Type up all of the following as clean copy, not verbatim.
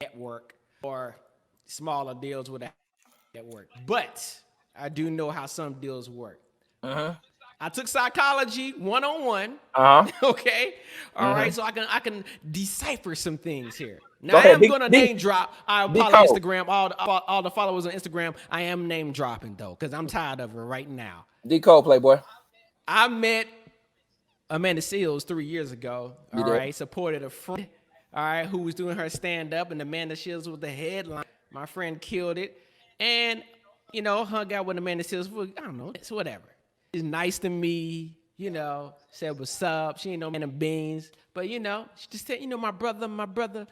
network or smaller deals with a network. But I do know how some deals work. Uh-huh. I took psychology 101. Uh-huh. Okay. All Mm-hmm. right. So I can decipher some things here. Now Go I ahead. am gonna name drop. I apologize, Decode. Instagram, all the followers on Instagram. I am name dropping though, because I'm tired of it right now. Decode, Playboy. I met Amanda Seals 3 years ago. You All did. right. Supported a friend, all right, who was doing her stand-up, and Amanda Seals was the headline. My friend killed it. And, hung out with Amanda Seals for, I don't know, it's whatever. She's nice to me, said what's up. She ain't no man of beans. But, she just said, my brother.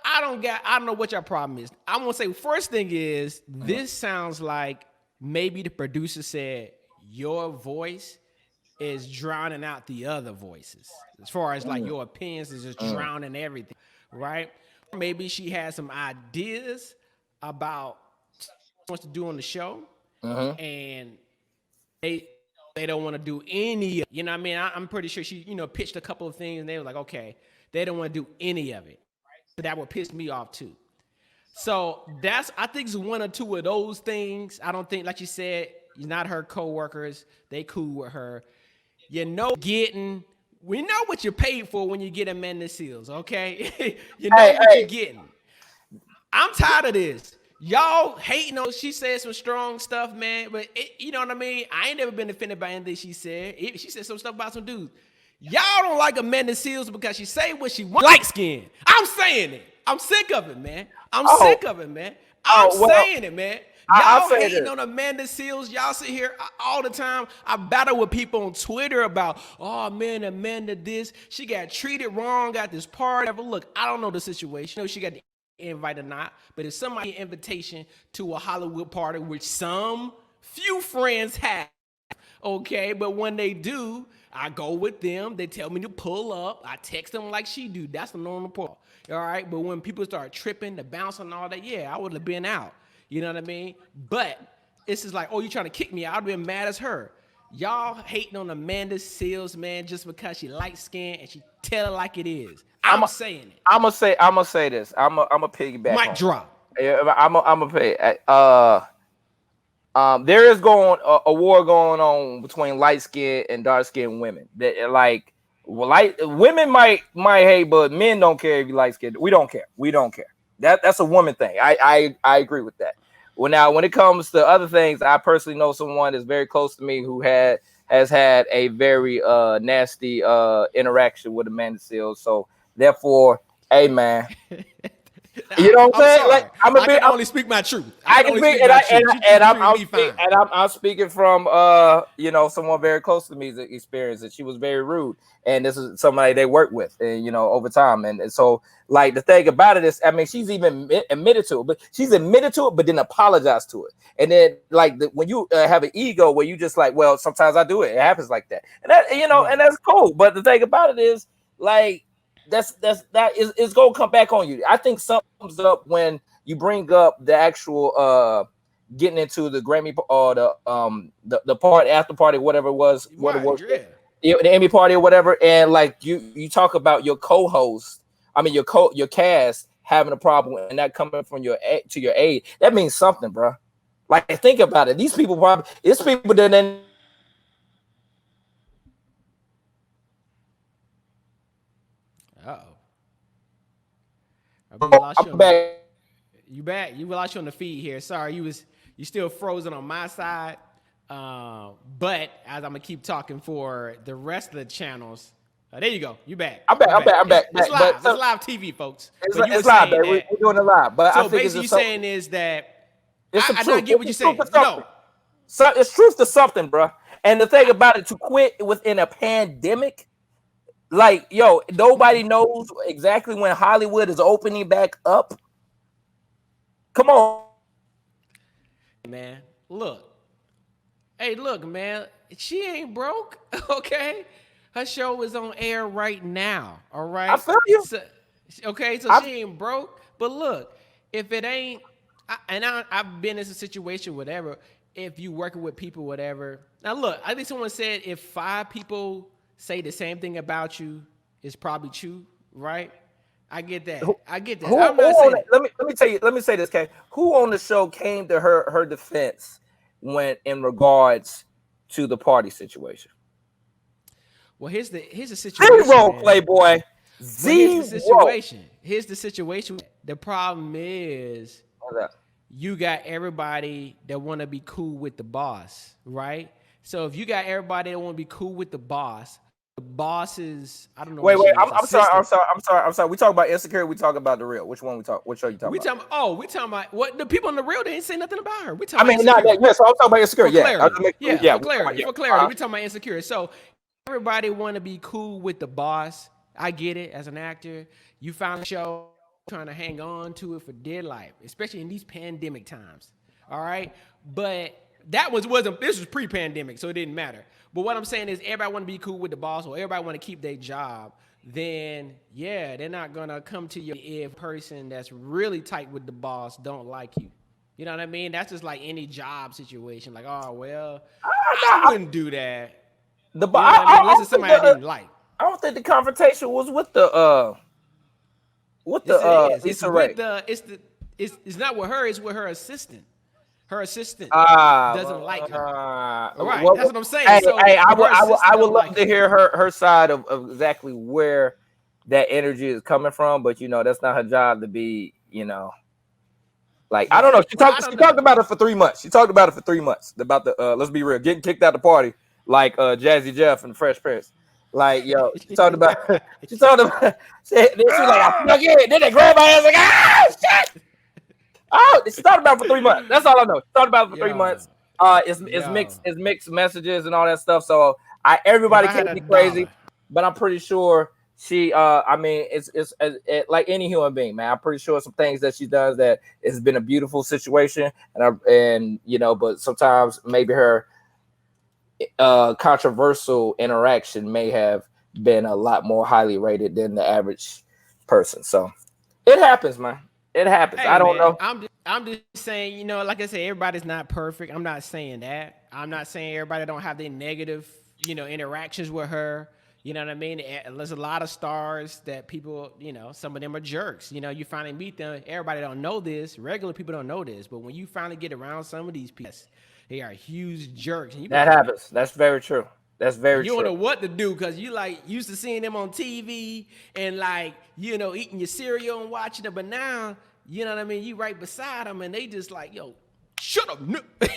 I don't know what your problem is. I'm gonna say first thing is this sounds like maybe the producer said your voice is drowning out the other voices. As far as like Mm, your opinions is just mm, drowning everything, right? Maybe she has some ideas about what she wants to do on the show, mm-hmm. and they they don't want to do any of it. You know what I mean? I'm pretty sure she, pitched a couple of things and they were like, okay, they don't want to do any of it. So that would piss me off too. So I think it's one or two of those things. I don't think, like you said, you're not her co-workers. They cool with her. We know what you're paid for when you get Amanda Seals, okay? You know Hey, what you're hey. getting. I'm tired of this. Y'all hating on. She said some strong stuff, man. But you know what I mean. I ain't never been offended by anything she said. She said some stuff about some dudes. Y'all don't like Amanda Seals because she say what she wants. Light skin. I'm saying it. I'm sick of it, man. I'm Oh, sick of it, man. I'm oh. Well, saying it, man. I'll Y'all say hating this. on Amanda Seals. Y'all sit here all the time. I battle with people on Twitter about, oh man, Amanda this. She got treated wrong at this party. Look, I don't know the situation. She got the invite or not, but if somebody an invitation to a Hollywood party, which some few friends have, okay, but when they do, I go with them. They tell me to pull up. I text them like she do. That's the normal part. All right, but when people start tripping, the bouncing and all that, yeah, I would have been out. You know what I mean? But it's just like, oh, you trying to kick me? I'd have been mad as her. Y'all hating on Amanda Seals, man, just because she light skinned and she tell it like it is. I'm I'm a, saying it. I'm gonna say this. I'm a piggyback Mic on. drop. Yeah, I'm a pay. There is going a war going on between light skinned and dark skinned women. That like, well, light women might hate, but men don't care if you light skinned. We don't care. We don't care. That's a woman thing. I agree with that. Well, now when it comes to other things, I personally know someone that's very close to me who has had a very nasty interaction with Amanda Seals. So therefore, hey man, you know what I'm I'm saying? Like sorry. I can only speak my truth. I I can can only speak, speak my truth. You treat I'm me speak, fine. and I'm speaking from someone very close to me's experience, and she was very rude, and this is somebody they work with, and over time, and so like the thing about it is, I mean, she's even admitted to it, but she's admitted to it, but then apologized to it, and then like when you have an ego where you just like, well, sometimes I do it, it happens like that, and that and Right. that's cool, but the thing about it is like that is it's gonna come back on you. I think something's up when you bring up the actual getting into the Grammy or the part after party, whatever it was, what it Right. was, Yeah. the Emmy party or whatever, and like you talk about your co-host, I mean your cast having a problem and that coming from to your aid, that means something, bro. Like think about it. These people probably it's people that then Uh oh. We lost you I'm on the. back. You back? You lost you on the feed here. Sorry, you still frozen on my side. But as I'm gonna keep talking for the rest of the channels, there you go. You back? I'm back. You I'm back. back? I'm back. It's But live. It's live TV, folks. But you were it's live, saying baby. that. We're doing it live. But I So think it's basically, you just so saying is that it's the I truth. get It's what the you're truth saying. of something. So it's truth to something, bro. And the thing about it, to quit within a pandemic, like yo, nobody knows exactly when Hollywood is opening back up. Come on, Man, look. Hey, look, man. She ain't broke. Okay, her show is on air right now. All I right. feel you. So, okay, so I she ain't broke. But look, if it ain't, I've been in a situation, whatever. If you working with people, whatever. Now, look, I think someone said if 5 people say the same thing about you, it's probably true, right? I get that. Who, I get that. who I'm not on saying it? Let me tell you. Let me say this, Kay. Who on the show came to her defense when in regards to the party situation? well, here's the situation, Zero, man. Playboy. Well, here's the Zero. situation. Here's the situation. The problem is you got everybody that want to be cool with the boss, right? So if you got everybody that want to be cool with the boss is, I don't know Wait, what she wait. is, I'm sorry. I'm assistant. sorry. I'm sorry. I'm sorry. We talk about insecure. We talk about the real. Which one we talk? Which show you talking We about? talking we talking about what the people in the real, they ain't say nothing about her. We I talking about mean, not insecure. that. Yeah. So I'm talking about insecure. For Yeah. clarity. Yeah, Yeah. for clarity. For clarity. We talking about insecure. So everybody want to be cool with the boss. I get it. As an actor, you found a show trying to hang on to it for dear life, especially in these pandemic times. All right, but that wasn't. This was pre-pandemic, so it didn't matter. But what I'm saying is, everybody want to be cool with the boss, or everybody want to keep their job. Then yeah, they're not gonna come to you if person that's really tight with the boss don't like you. You know what I mean? That's just like any job situation. Like, oh well, I wouldn't do that. You know what I mean? Unless it's somebody I didn't like. I don't think the confrontation was with the Yes, it is. It's Issa with Rae. it's not with her. It's with her assistant. Her assistant Ah, doesn't like her. Right. well, That's what I'm saying. hey, So hey, I if would, her assistant I would don't love like to her, hear her side of exactly where that energy is coming from, but you know, that's not her job to be, you know, like I don't know. right? Well, I don't She talked know. about it for 3 months. She talked about it for 3 months about the let's be real, getting kicked out the party like Jazzy Jeff and Fresh Prince. Like yo, she talked about she talked about she was like I snuck in, then they grabbed my ass like ah shit. Oh, she talked about it for 3 months. That's all I know. She talked about it for three Yo, months. yo. It's mixed messages and all that stuff. So If everybody I had can't a be crazy, dollar, but I'm pretty sure she I mean like any human being, man. I'm pretty sure some things that she does that it's been a beautiful situation, and you know, but sometimes maybe her controversial interaction may have been a lot more highly rated than the average person. So it happens, man. It happens. hey I don't man, know. I'm just saying, like I said, everybody's not perfect. I'm not saying that. I'm not saying everybody don't have their negative, interactions with her. You know what I mean? There's a lot of stars that people, some of them are jerks. You finally meet them. Everybody don't know this. Regular people don't know this. But when you finally get around some of these people, they are huge jerks. And you be That like, happens. That's very true. That's and very you don't true. know what to do because you like used to seeing them on TV and like, eating your cereal and watching it. But now, you know what I mean? You right beside them and they just like, yo, shut up.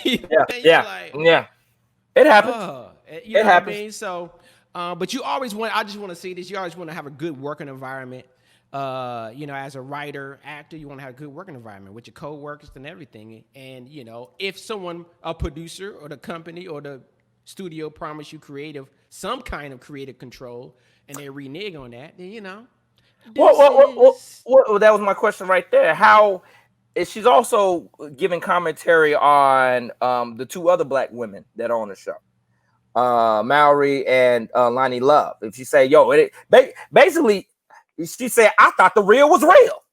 Yeah, And you're yeah, like, yeah. It happens. you It know what I happens. mean? So, but you always I just want to say this, you always want to have a good working environment. As a writer, actor, you want to have a good working environment with your co-workers and everything. And, if a producer or the company or the studio promise you some kind of creative control and they renege on that, then, deuces. Well, that was my question right there. How is she's also giving commentary on the two other black women that are on the show, Mallory and Lonnie Love. If she say, "Yo," basically, she said, "I thought the real was real.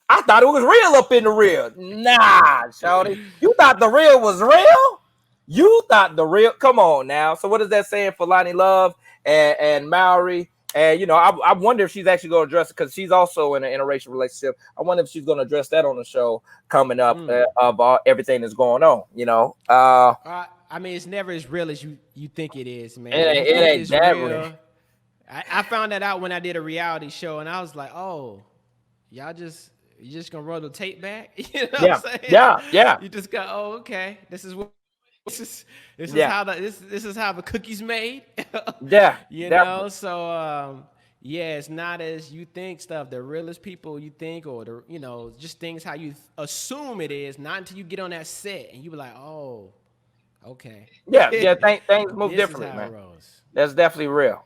I thought it was real up in the real." Nah, Shawty, you thought the real was real. You thought the real. Come on now. So what is that saying for Lonnie Love and Mallory? And I wonder if she's actually going to address it because she's also in an interracial relationship. I wonder if she's going to address that on the show coming up of everything that's going on. I mean, it's never as real as you think it is, man. You It think ain't it's that real. real. I found that out when I did a reality show, and I was like, oh, you just gonna roll the tape back? You know what I'm Yeah, saying? yeah, yeah, You just go, oh, okay. This is yeah, this is how the cookies made. yeah, definitely. So yeah, it's not as you think stuff. The realest people you think, or just things how you assume it is. Not until you get on that set and you be like, oh, okay. Yeah, yeah. Things move This is differently, how it man. rolls. That's definitely real.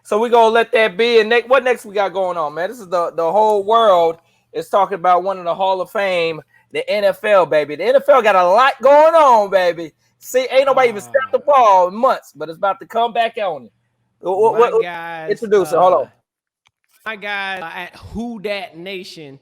So we gonna let that be. And what next we got going on, man? This is the whole world is talking about one of the Hall of Fame, the NFL, baby. The NFL got a lot going on, baby. See, ain't nobody even stepped the ball in months, but it's about to come back on you. My guys, Introduce it. Hold on. my guys at Who Dat Nation